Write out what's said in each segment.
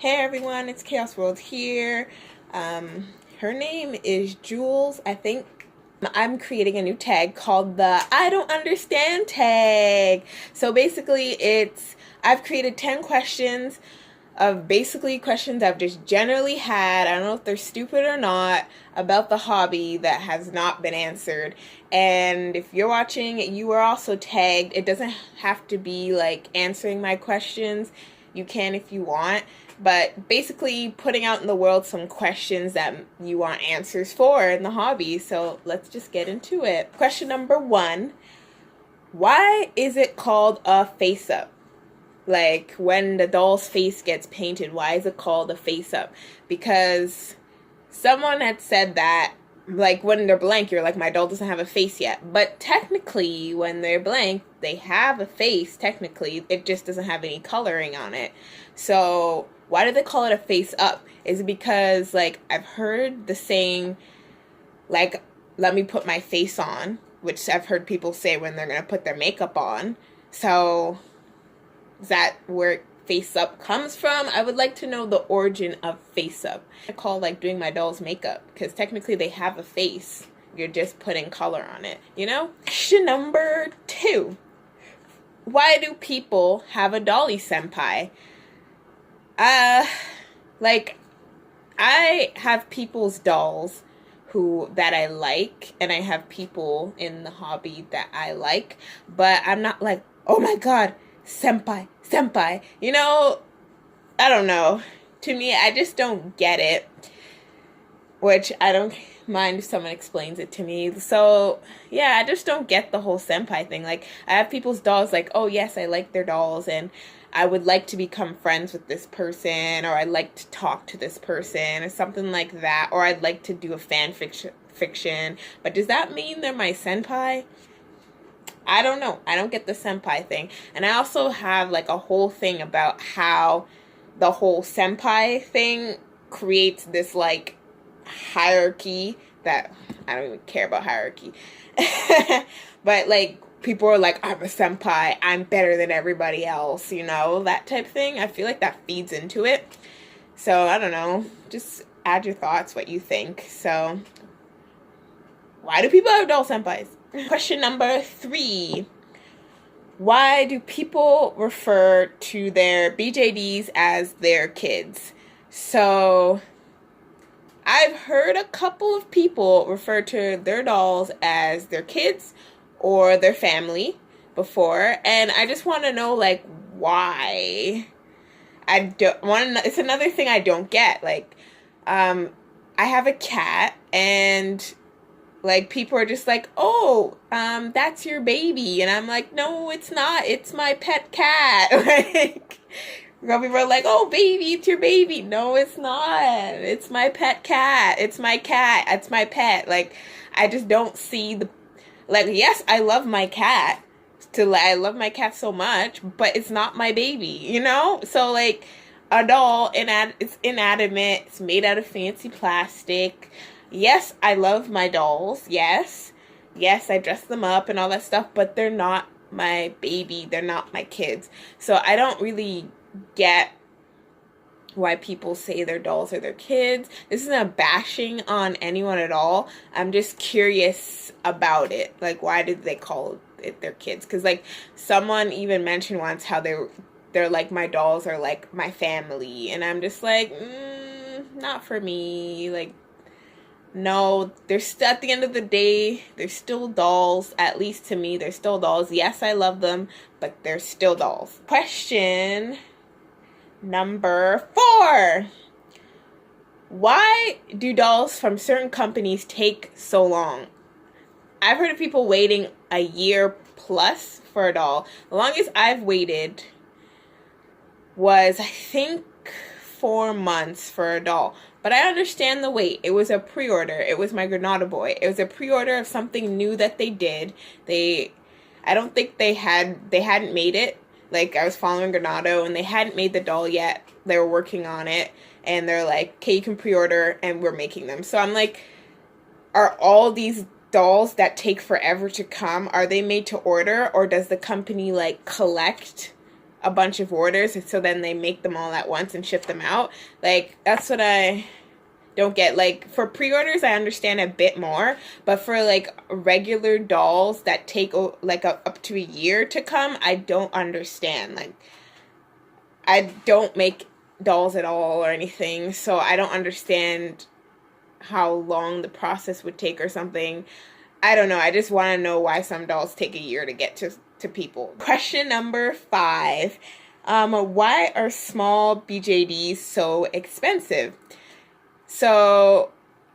Hey everyone, it's Chaos World here. Her name is Jules, I think. I'm creating a new tag called the I don't understand tag. So basically I've created 10 questions of basically questions I've just generally had. I don't know if they're stupid or not about the hobby that has not been answered. And if you're watching, you are also tagged. It doesn't have to be like answering my questions. You can if you want, but basically putting out in the world some questions that you want answers for in the hobby. So let's just get into it. Question number 1, why is it called a face-up? Like when the doll's face gets painted, why is it called a face-up? Because someone had said that like when they're blank, you're like, my doll doesn't have a face yet. But technically, when they're blank, they have a face, technically. It just doesn't have any coloring on it. So why do they call it a face up? Is it because, like, I've heard the saying, like, let me put my face on, which I've heard people say when they're going to put their makeup on. So is that where face up comes from? I would like to know the origin of face up. I call like doing my doll's makeup because technically they have a face. You're just putting color on it, you know? Question number 2. Why do people have a dolly senpai? Like I have people's dolls that I like, and I have people in the hobby that I like, but I'm not like, oh my god, senpai, you know, I don't know. To me, I just don't get it, which I don't mind if someone explains it to me. So yeah, I just don't get the whole senpai thing. Like, I have people's dolls, like, oh yes, I like their dolls, and I would like to become friends with this person, or I'd like to talk to this person, or something like that, or I'd like to do a fan fiction. But does that mean they're my senpai? I don't know. I don't get the senpai thing. And I also have like a whole thing about how the whole senpai thing creates this like hierarchy that I don't even care about hierarchy. But like people are like, I'm a senpai, I'm better than everybody else, you know, that type of thing. I feel like that feeds into it. So I don't know. Just add your thoughts, what you think. So why do people have doll senpais? Question number 3. Why do people refer to their bjds as their kids? So I've heard a couple of people refer to their dolls as their kids or their family before, and I just want to know, like, why. I don't want to. It's another thing I don't get. Like, I have a cat, and like people are just like, oh, that's your baby, and I'm like, no, it's not. It's my pet cat. Like, people are like, oh, baby, it's your baby. No, it's not. It's my pet cat. It's my cat. It's my pet. Like, I just don't see the, like, yes, I love my cat. I love my cat so much, but it's not my baby, you know? So, like, a doll, it's inanimate. It's made out of fancy plastic. Yes, I love my dolls. Yes, I dress them up and all that stuff, but they're not my baby. They're not my kids. So I don't really get why people say their dolls are their kids. This isn't a bashing on anyone at all. I'm just curious about it. Like, why did they call it their kids? Because, like, someone even mentioned once how they're like, my dolls are like my family. And I'm just like, not for me. Like, no, they're still, at the end of the day, they're still dolls. At least to me, they're still dolls. Yes, I love them, but they're still dolls. Question number 4. Why do dolls from certain companies take so long? I've heard of people waiting a year plus for a doll. The longest I've waited was, I think, 4 months for a doll. But I understand the wait. It was a pre-order. It was my Granada boy. It was a pre-order of something new that they did. I don't think they hadn't made it. Like, I was following Granado and they hadn't made the doll yet. They were working on it. And they're like, okay, you can pre-order and we're making them. So I'm like, are all these dolls that take forever to come, are they made to order? Or does the company like collect a bunch of orders, and so then they make them all at once and ship them out. Like, that's what I don't get. Like, for pre-orders, I understand a bit more, but for like regular dolls that take like up to a year to come, I don't understand. Like, I don't make dolls at all or anything, so I don't understand how long the process would take or something. I don't know. I just want to know why some dolls take a year to get to people. Question number 5. Why are small BJDs so expensive? So,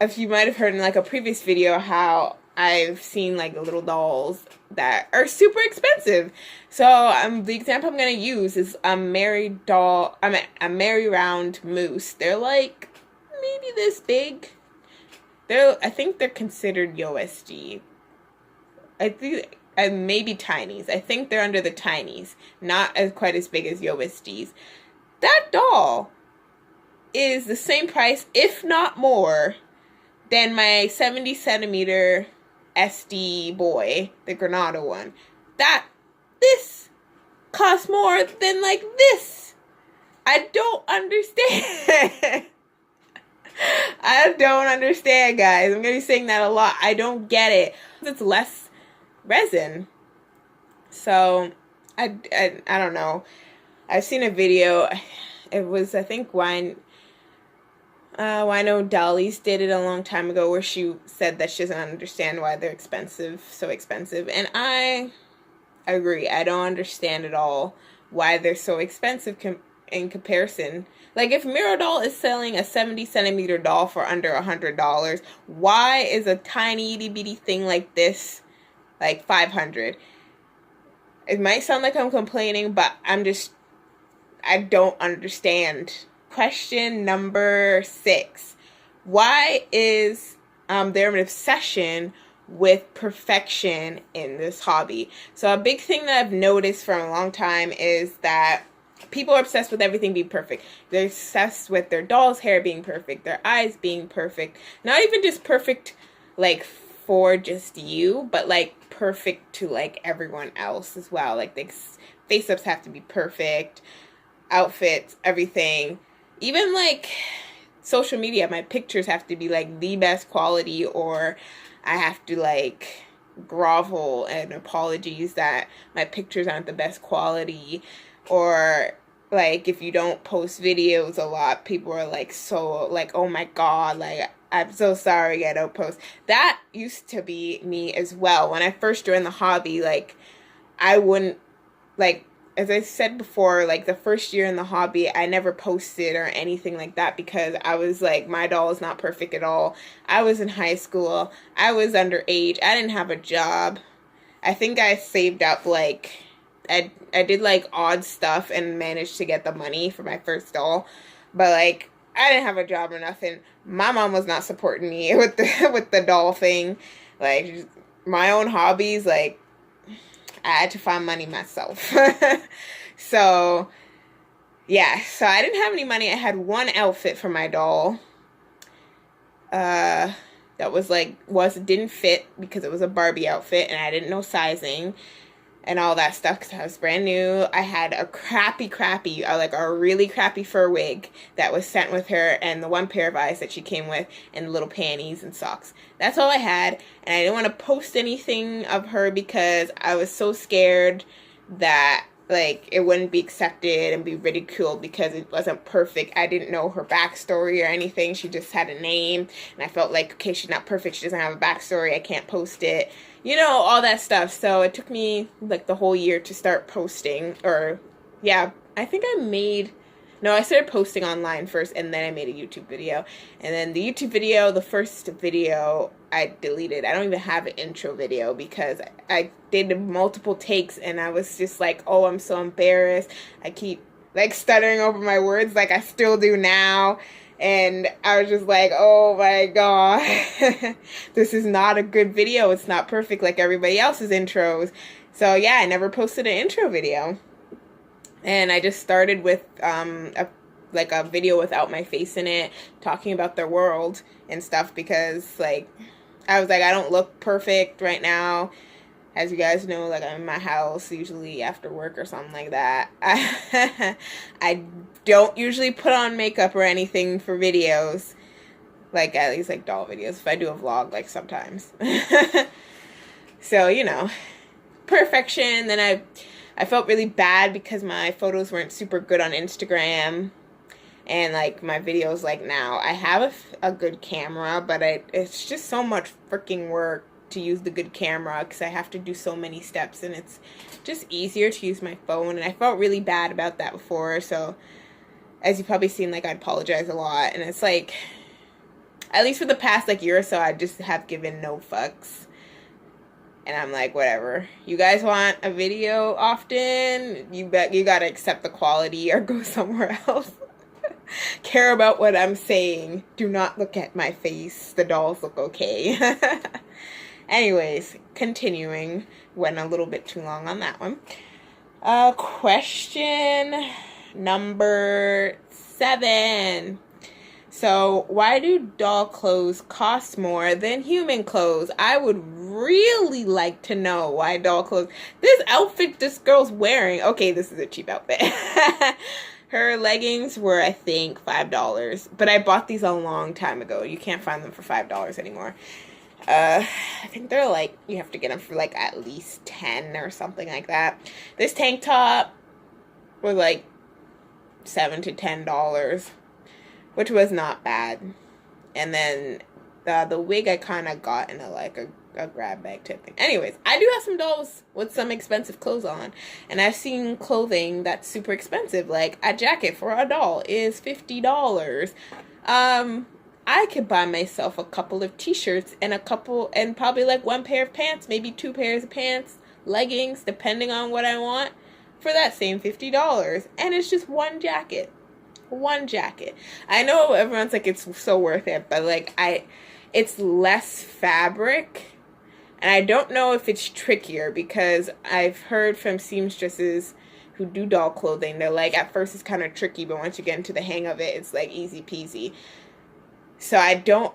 if you might have heard in like a previous video how I've seen like little dolls that are super expensive. So the example I'm going to use is a Mary doll, a Mary round moose. They're like maybe this big. I think they're considered USD. I think maybe tinies. I think they're under the tinies, not quite as big as USDs. That doll is the same price, if not more, than my 70 centimeter SD boy, the Granada one. This costs more than like this. I don't understand. I don't understand, guys. I'm going to be saying that a lot. I don't get it. It's less resin. So, I don't know. I've seen a video. It was, I think, Wino Dolly's did it a long time ago, where she said that she doesn't understand why they're so expensive. And I agree. I don't understand at all why they're so expensive in comparison. Like, if Miro Doll is selling a 70 centimeter doll for under $100, why is a tiny itty bitty thing like this like $500? It might sound like I'm complaining, but I don't understand. Question number 6. Why is there an obsession with perfection in this hobby? So a big thing that I've noticed for a long time is that people are obsessed with everything being perfect. They're obsessed with their doll's hair being perfect, their eyes being perfect. Not even just perfect, like, for just you, but, like, perfect to, like, everyone else as well. Like, the face-ups have to be perfect, outfits, everything. Even, like, social media, my pictures have to be, like, the best quality, or I have to, like, grovel and apologies that my pictures aren't the best quality. Or, like, if you don't post videos a lot, people are, like, so, like, oh my god, like, I'm so sorry I don't post. That used to be me as well. When I first joined the hobby, like, I wouldn't, like, as I said before, like, the first year in the hobby, I never posted or anything like that because I was like, my doll is not perfect at all. I was in high school. I was underage. I didn't have a job. I think I saved up, like, I did, like, odd stuff and managed to get the money for my first doll. But, like, I didn't have a job or nothing. My mom was not supporting me with the doll thing. Like, my own hobbies, like, I had to find money myself. So, yeah. So, I didn't have any money. I had one outfit for my doll. That was, like, didn't fit because it was a Barbie outfit and I didn't know sizing and all that stuff because I was brand new. I had a like a really crappy fur wig that was sent with her, and the one pair of eyes that she came with, and little panties and socks. That's all I had, and I didn't want to post anything of her because I was so scared that, like, it wouldn't be accepted and be ridiculed because it wasn't perfect. I didn't know her backstory or anything. She just had a name, and I felt like, okay, she's not perfect. She doesn't have a backstory. I can't post it. You know, all that stuff. So it took me, like, the whole year to start posting. Or, yeah, I think I started posting online first, and then I made a YouTube video. And then the YouTube video, the first video, I deleted. I don't even have an intro video because I did multiple takes, and I was just like, oh, I'm so embarrassed. I keep, like, stuttering over my words like I still do now. And I was just like, oh my god, this is not a good video. It's not perfect like everybody else's intros. So yeah, I never posted an intro video. And I just started with a video without my face in it, talking about their world and stuff because, like, I was like, I don't look perfect right now. As you guys know, like, I'm in my house usually after work or something like that. I don't usually put on makeup or anything for videos. Like, at least, like, doll videos. If I do a vlog, like, sometimes. So, you know, perfection. Then I felt really bad because my photos weren't super good on Instagram. And, like, my videos, like, now. I have a good camera, but it's just so much freaking work to use the good camera because I have to do so many steps, and it's just easier to use my phone. And I felt really bad about that before, so as you've probably seen, like, I apologize a lot. And it's like, at least for the past, like, year or so, I just have given no fucks. And I'm like, whatever. You guys want a video often? You gotta accept the quality or go somewhere else. Care about what I'm saying. Do not look at my face. The dolls look okay. Anyways, continuing. Went a little bit too long on that one. Question number 7. So, why do doll clothes cost more than human clothes? I would really like to know why doll clothes... This outfit this girl's wearing... Okay, this is a cheap outfit. Her leggings were, I think, $5. But I bought these a long time ago. You can't find them for $5 anymore. I think they're like... You have to get them for, like, at least 10 or something like that. This tank top was, like, $7 to $10. Which was not bad. And then the wig I kind of got in a grab bag type thing. Anyways, I do have some dolls with some expensive clothes on. And I've seen clothing that's super expensive. Like, a jacket for a doll is $50. I could buy myself a couple of t-shirts and probably like one pair of pants, maybe 2 pairs of pants, leggings, depending on what I want, for that same $50. And it's just one jacket. One jacket. I know everyone's like, it's so worth it, but like, it's less fabric, and I don't know if it's trickier, because I've heard from seamstresses who do doll clothing, they're like, at first it's kind of tricky, but once you get into the hang of it, it's like easy peasy. So I don't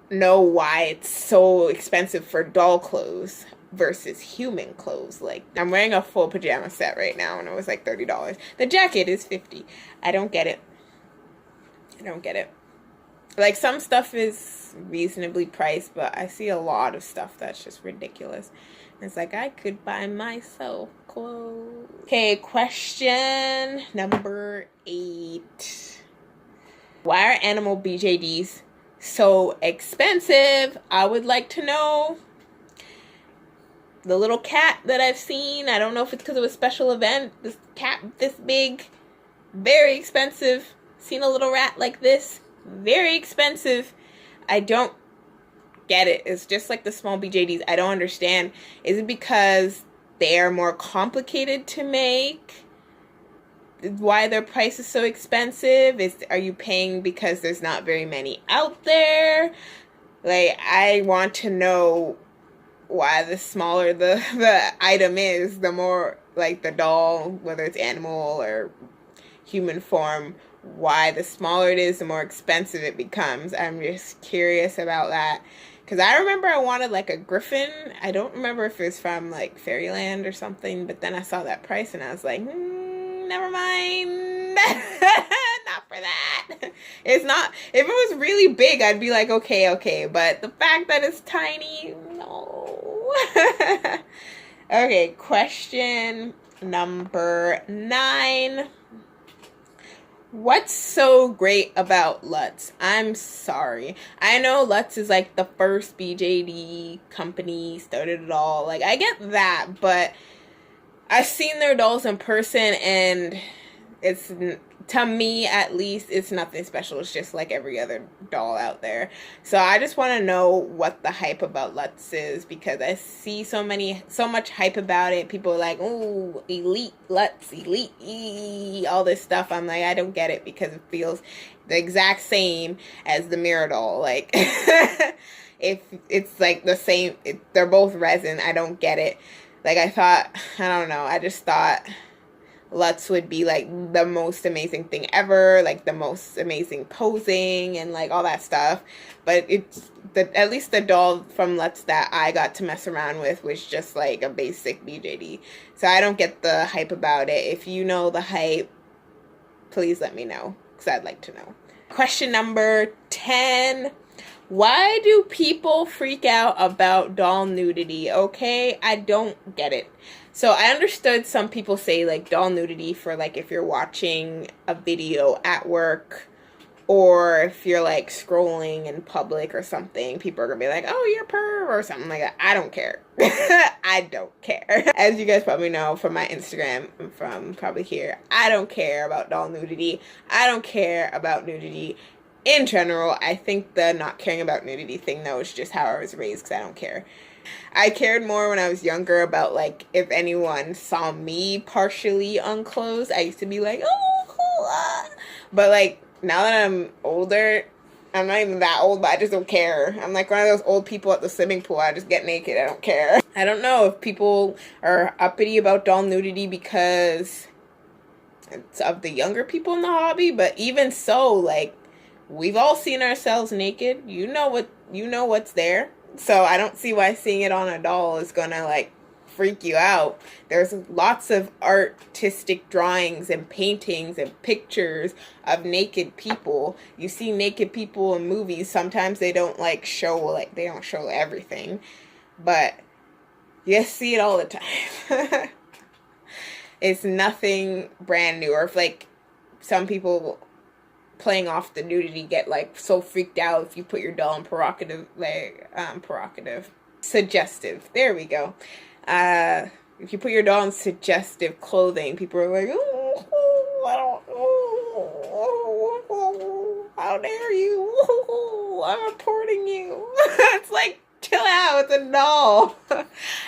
know why it's so expensive for doll clothes versus human clothes. Like, I'm wearing a full pajama set right now, and it was like $30. The jacket is $50. I don't get it. I don't get it. Like, some stuff is reasonably priced, but I see a lot of stuff that's just ridiculous. And it's like, I could buy myself clothes. Okay, question number 8. Why are animal BJDs so expensive? I would like to know. The little cat that I've seen, I don't know if it's because of a special event. This cat this big, very expensive. Seen a little rat like this, very expensive. I don't get it. It's just like the small BJDs. I don't understand. Is it because they are more complicated to make? Why their price is so expensive? Are you paying because there's not very many out there? Like, I want to know why the smaller the item is, the more, like, the doll, whether it's animal or human form, why the smaller it is, the more expensive it becomes. I'm just curious about that. Because I remember I wanted, like, a griffin. I don't remember if it was from, like, Fairyland or something, but then I saw that price and I was like, never mind. Not for that. It's not. If it was really big, I'd be like, okay. But the fact that it's tiny, no. Okay, question number 9. What's so great about Luts? I'm sorry. I know Luts is like the first BJD company, started it all. Like, I get that, but I've seen their dolls in person, and it's, to me at least, it's nothing special. It's just like every other doll out there. So I just want to know what the hype about Luts is, because I see so much hype about it. People are like, ooh, elite Luts, elite, all this stuff. I'm like, I don't get it, because it feels the exact same as the mirror doll. Like, if it's like the same, they're both resin. I don't get it. Like, I don't know, I just thought luts would be like the most amazing thing ever, like the most amazing posing and like all that stuff. But it's at least the doll from luts that I got to mess around with was just like a basic BJD. So I don't get the hype about it. If you know the hype, please let me know, because I'd like to know. Question number 10. Why do people freak out about doll nudity? Okay, I don't get it. So I understood some people say like doll nudity for like if you're watching a video at work or if you're like scrolling in public or something, people are gonna be like, oh, you're a perv or something like that. I don't care. I don't care. As you guys probably know from my Instagram, from probably here, I don't care about doll nudity. I don't care about nudity in general. I think the not caring about nudity thing though is just how I was raised, because I don't care. I cared more when I was younger about like if anyone saw me partially unclothed. I used to be like, oh, cool. But like now that I'm older, I'm not even that old, but I just don't care. I'm like one of those old people at the swimming pool. I just get naked. I don't care. I don't know if people are uppity about doll nudity because it's of the younger people in the hobby, but even so, like, we've all seen ourselves naked. You know what's there. So I don't see why seeing it on a doll is gonna like freak you out. There's lots of artistic drawings and paintings and pictures of naked people. You see naked people in movies. Sometimes they don't show everything, but you see it all the time. It's nothing brand new. Or if like some people playing off the nudity get like so freaked out if you put your doll in suggestive. There we go. If you put your doll in suggestive clothing, people are like, oh, I don't, how dare you? I'm reporting you. It's like, chill out, it's a doll.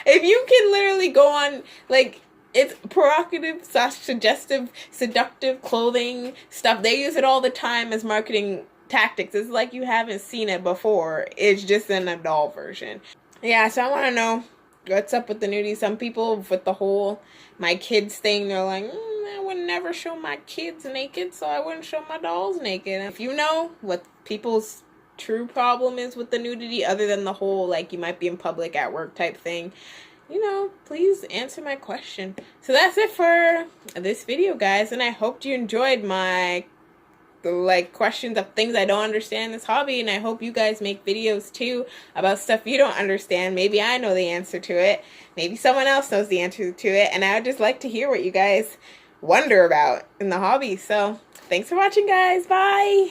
If you can literally go on like, it's provocative / suggestive, seductive clothing stuff. They use it all the time as marketing tactics. It's like you haven't seen it before. It's just in a doll version. Yeah, so I want to know what's up with the nudity. Some people with the whole my kids thing, they're like, I would never show my kids naked, so I wouldn't show my dolls naked. And if you know what people's true problem is with the nudity, other than the whole like you might be in public at work type thing, please answer my question. So that's it for this video, guys, and I hope you enjoyed my questions of things I don't understand in this hobby, and I hope you guys make videos too about stuff you don't understand. Maybe I know the answer to it, maybe someone else knows the answer to it, and I would just like to hear what you guys wonder about in the hobby. So thanks for watching, guys. Bye.